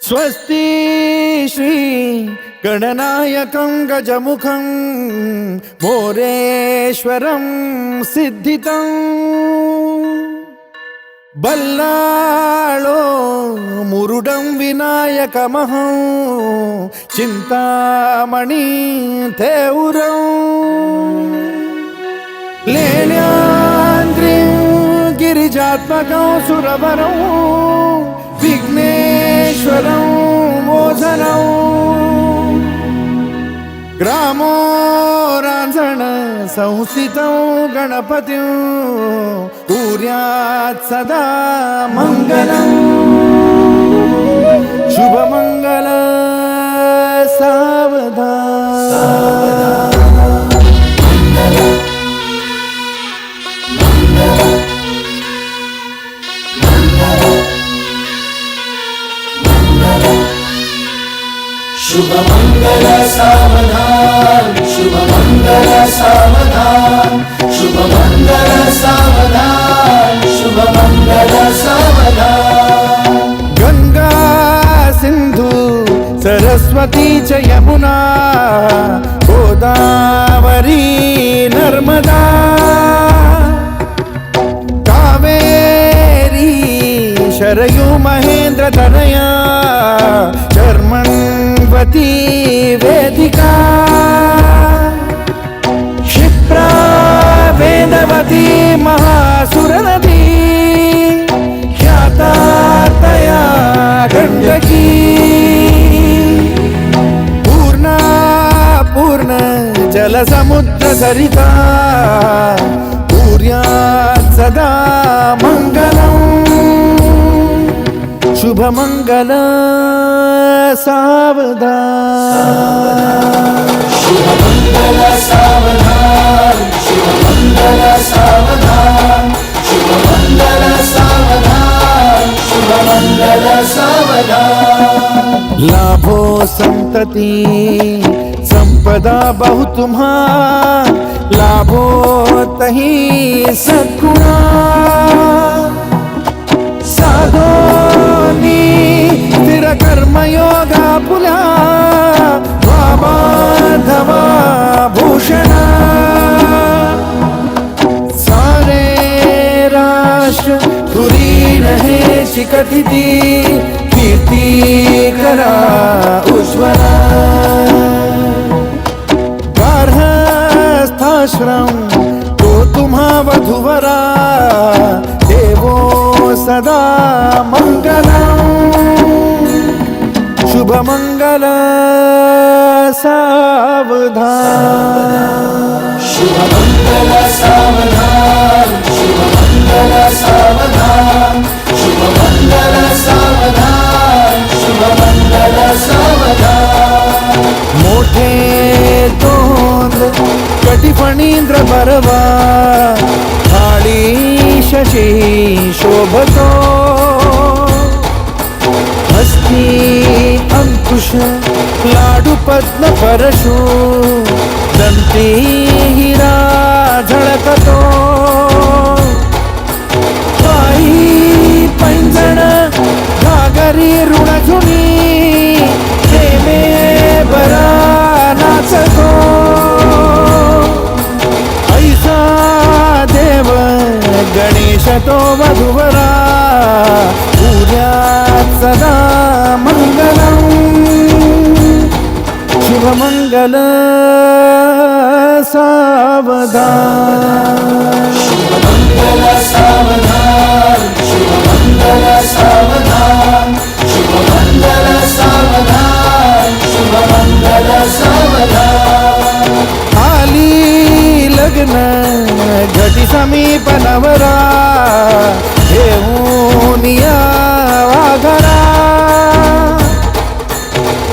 स्वस्ति श्री गणनायकं गजमुखं मोरेश्वरं सिद्धितं बल्लाळो मुरुडं विनायकमहं चिंतामणि थेउरं लेण्याद्रिं गिरिजात्मकं सुरवरं विघ्नेश्वरं मोझनं ग्रामो रांझण संस्थितं गणपतिं कुर्यात् सदा मंगलं शुभमंगल सावधान शुभ मंगल सावधान, शुभ मंगल सावधान, शुभ मंगल सावधान, शुभ मंगल सावधान। गंगा सिंधु सरस्वती च यमुना गोदावरी नर्मदा कावेरी शरयू महेंद्र तनया चर्मण्वती वेदिका क्षिप्रा वेदवती महासुरनदी ख्याता तया गण्डकी पूर्णा पूर्ण जलसमुद्र सरिता कुर्यात् सदा मंगलम् शुभमंगल सावधान शुभ मंगल सावधान, शुभ मंगल सावधान, शुभ मंगल सावधान, शुभ मंगल सावधान। लाभो संतति संपदा बहु तुम्हा लाभो तही सद्गुणा साधोनी स्थिर कर्मयोगा पुला वामाधवा भूषणा सारे राष्ट्र धुरीण हे शिखतिथी कीर्ती करा उज्ज्वला गार्हस्थाश्रम तो तुम्हा वधूवरा देवो सदा मंगलम् शुभ मंगल सावधान शुभ मंगल सावधान, शुभ मंगल सावधान, शुभ मंगल सावधान, शुभ मंगल सावधान। मोठे तोंड कटिफणींद्र बरवा थाळी शशी शोभतो हस्ती अंकुश लाडू पद्म परशु दंती हिरा झळकतो पायी पैंजण घागरी ऋणझुनी प्रेमे बरा नाचतो ऐसा देव गणेश तो वधूवरा कुर्यात् सदा मंगलम् शुभ मंगल सावधान शुभ मंगल सावधान, शुभ मंगल सावधान, शुभ मंगल सावधान, शुभ मंगल सावधान। आली लग्न घटी समीप नवरा घेऊन यावा घरा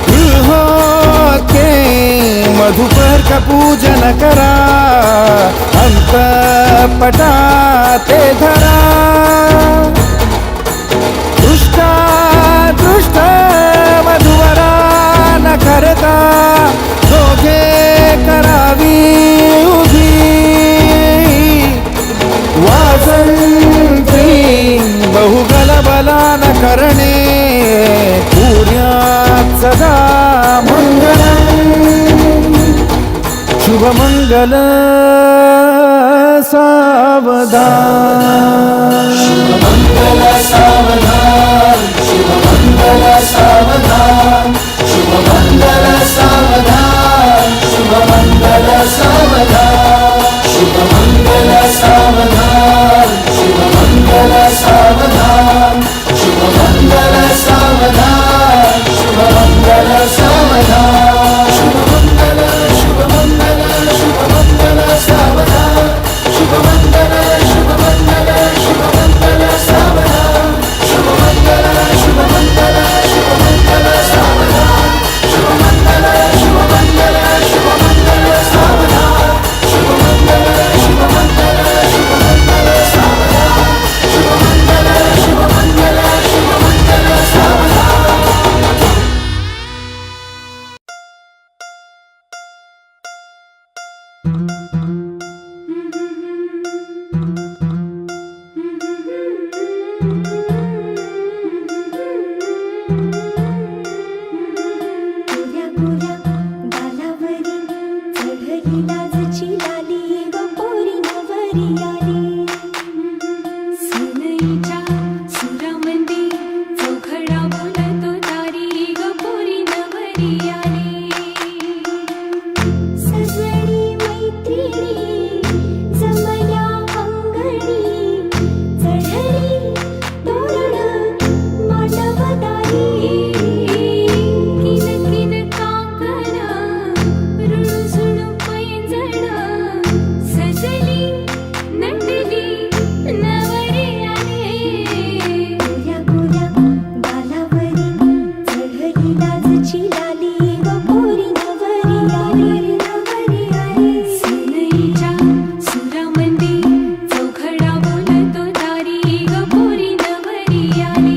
गृहोके मधुपर का पूजन करा अंतपटा ते धरा दृष्टा दृष्ट मधुवरा न करता दोघे करावी उभी वाजंत्री बहुगल बला न करणे ऐश्वर्यात सदा मंगलम् शुभमंगल सावधान शुभमंगल सावधान शुभमंगल सावधान शुभमंगल सावधान शुभमंगल सावधान शुभमंगल सावधान शुभमंगल सावधान शुभमंगल सावधान शुभमंगल सावधान शुभमंगल शुभमंगल शुभमंगल सावधान शुभमंगल शुभमंगल शुभमंगल सावधान शुभमंगल शुभमंगल शुभमंगल सावधान शुभमंगल शुभमंगल शुभमंगल सावधान शुभमंगल शुभमंगल शुभमंगल सावधान शुभमंगल शुभमंगल शुभमंगल सावधान गोऱ्या गोऱ्या गालावरी चढली लाजची लाली ग पोरी नवरी आली सनईच्या सुरामंदी चौघडा बोलतो तारी ग पोरी नवरी आली सजणी मैत्रिणी जमल्या अंगणी चढली तोरण मांडवदारी किन किन काकण रुणझुण पैंजण सजली नटली नवरी आली गोऱ्या गोऱ्या गालावरी चढली लाजची लाली ग पोरी नवरी आली सनईच्या सुरामंदी चौघडा बोलतो दारी ग पोरी नवरी आली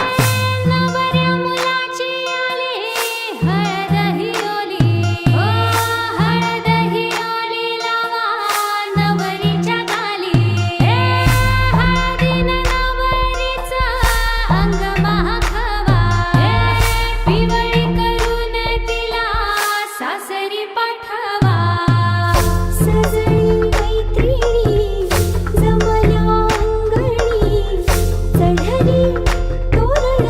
नवऱ्या मुलाची आली हळद ही ओली हो हळद ही ओली लावा नवरीच्या गाली हळदीन नवरीचा अंग महाखावा पिवळी करून तिला सासरी पाठवा सजणी मैत्रिणी जमल्या अंगणी चढली तोरण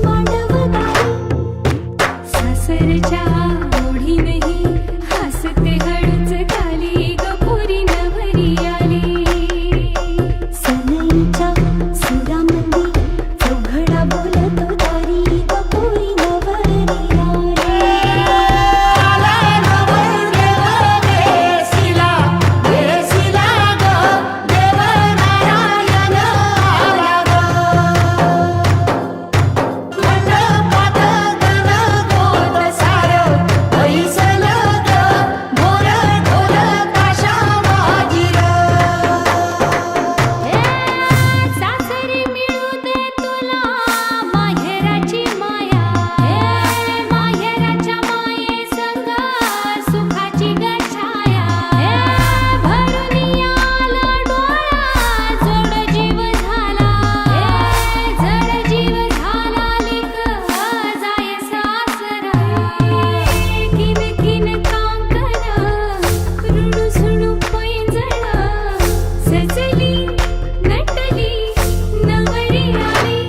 मांडवदारी सासरच्या ओढीनही हसते हळूच गाली ग पोरी नवरी आली सनईच्या सुरामंदी चौघडा बोलतो दारी ग पोरी नवरी सासरी मिळू दे तुला माहेराची माया माहेराच्या माये संग सुखाची गछाया भरून आला डोळा जोड जीव झाला जड जीव झाला लिक जाय सासरा किन किन कांकण रुणझुण पैंजण सजली नटली नवरी आली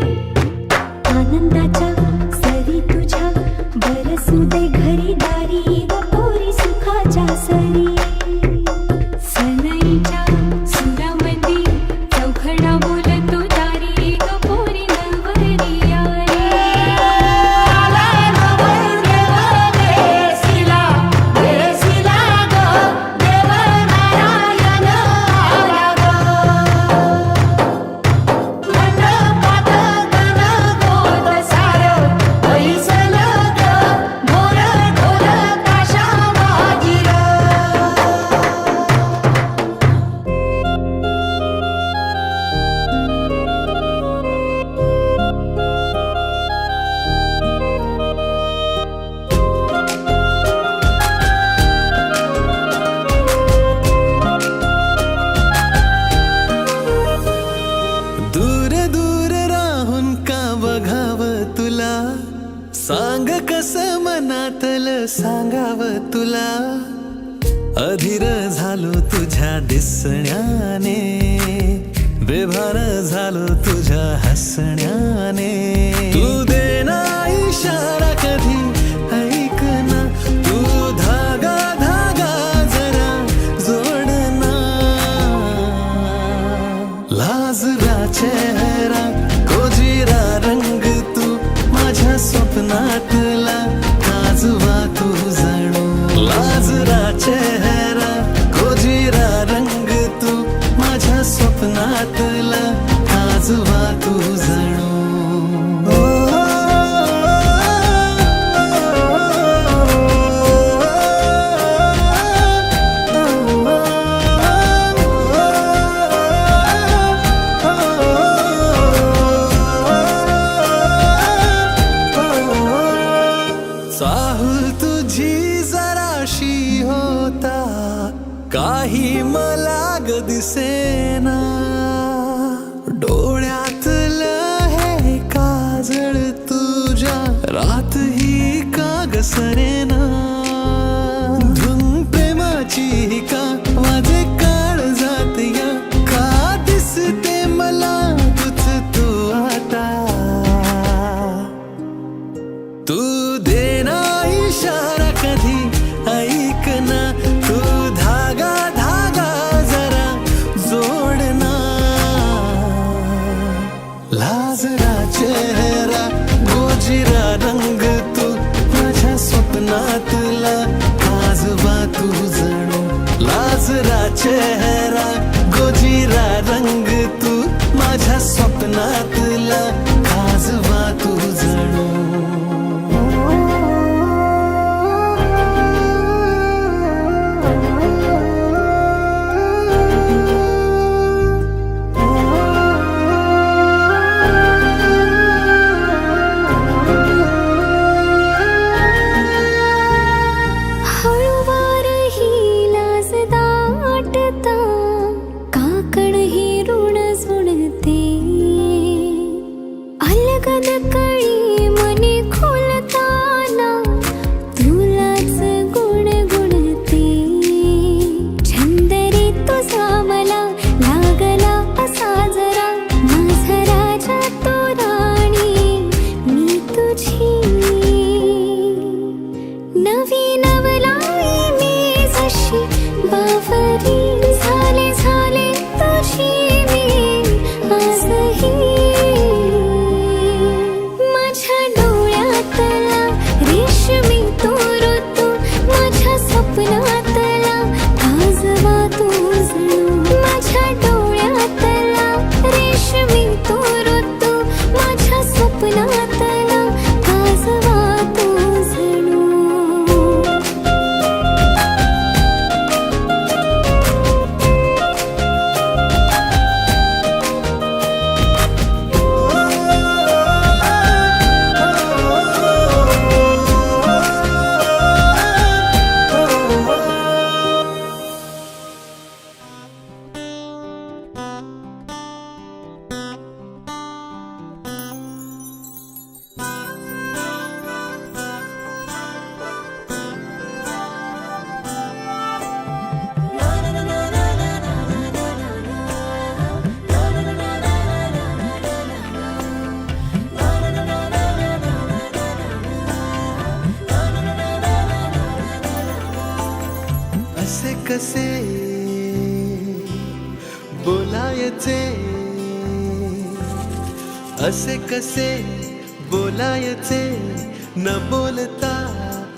आनंदाच्या सरी तुझ्या बरसू दे घरी दारी ग पोरी सुखाच्या सरी सनईच्या सुरामंदी चौघडा बोलतो दारी ग पोरी नवरी आली मंडपात गण गोत सार ऐसल ग मोर मनातल सांगावं तुला, अधीर झालो तुझ्या दिसण्याने, बेभान झालो तुझ्या हसण्याने. तू देना इशारा कधी ऐक ना, तू धागा धागा जरा जोडना. लाजरा चेहरा कोजिरा रंग तू माझ्या स्वप्नातला, काजवा तू जणू. लाजरा चेहरा कोजिरा रंग तू माझ्या स्वप्नातला, काजवा तू जणू. चाहूल तुझी जराशी होता, काही मला ग दिसेना. डोळ्यातलं हे काजळ तुझ्या रात ही का ग सरेना. धुन प्रेमाची का माझे काळ जात या, का दिसते मला तुझ तू आता. तू देना इशारा कधी ऐक ना, तू धागा धागा जरा जोडना. लाजरा चेहरा गोजिरा रंग तू माझ्या स्वप्नातला, काजवा तू जणू. लाजरा चेहरा गोजिरा रंग तू माझ्या स्वप्नातला, काजवा तू जणू. कसे बोलायचे, असे कसे बोलायचे न बोलता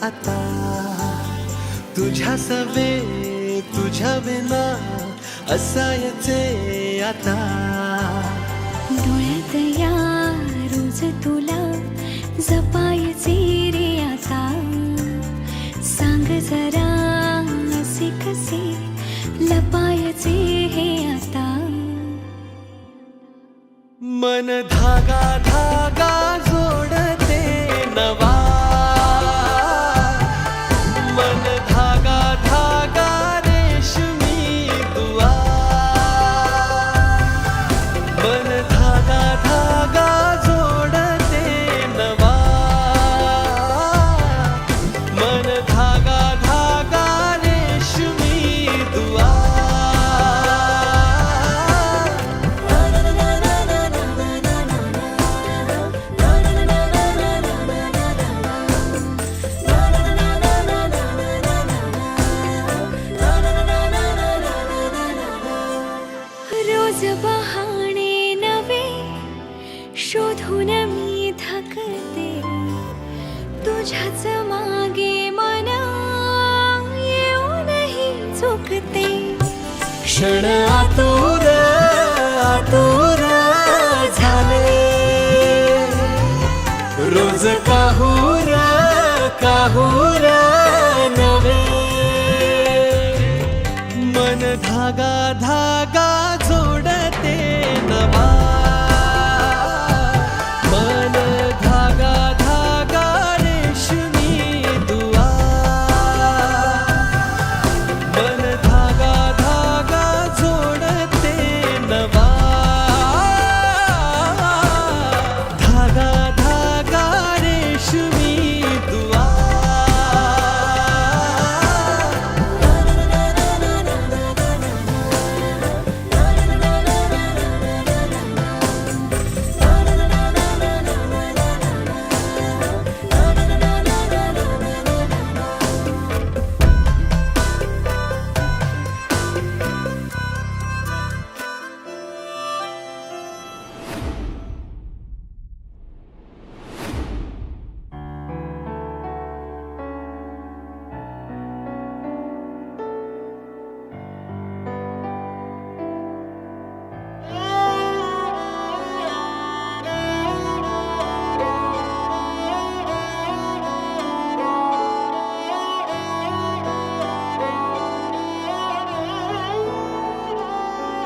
आता. तुझ्या सवे तुझ्या विना असायचे आता. डोळ्यात या रोज तुला जपायचे रे आता. सांग जरा असे कसे लपायचे हे आता. मन धागा धागा जोडते नवा, मन धागा धागा रेशमी दुआ. मन धागा धागा जोडते नवा, क्षण आतुर आतुर झाले, रोज काहूर काहूर नवे, मन धागा धागा जोडते नवा, मन धागा धागा रेशमी दुआ, मन धागा धागा जोडते नवा, धागा धागा रेशमी दुआ.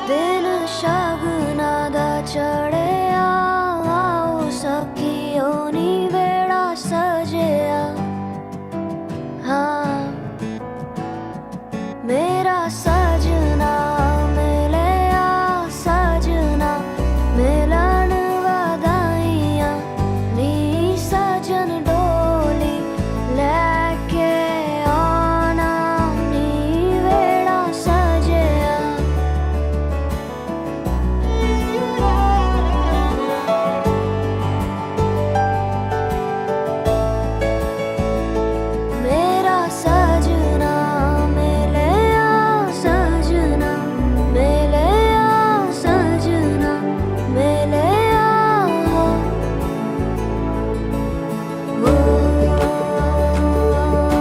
दिन शगुनादा चढे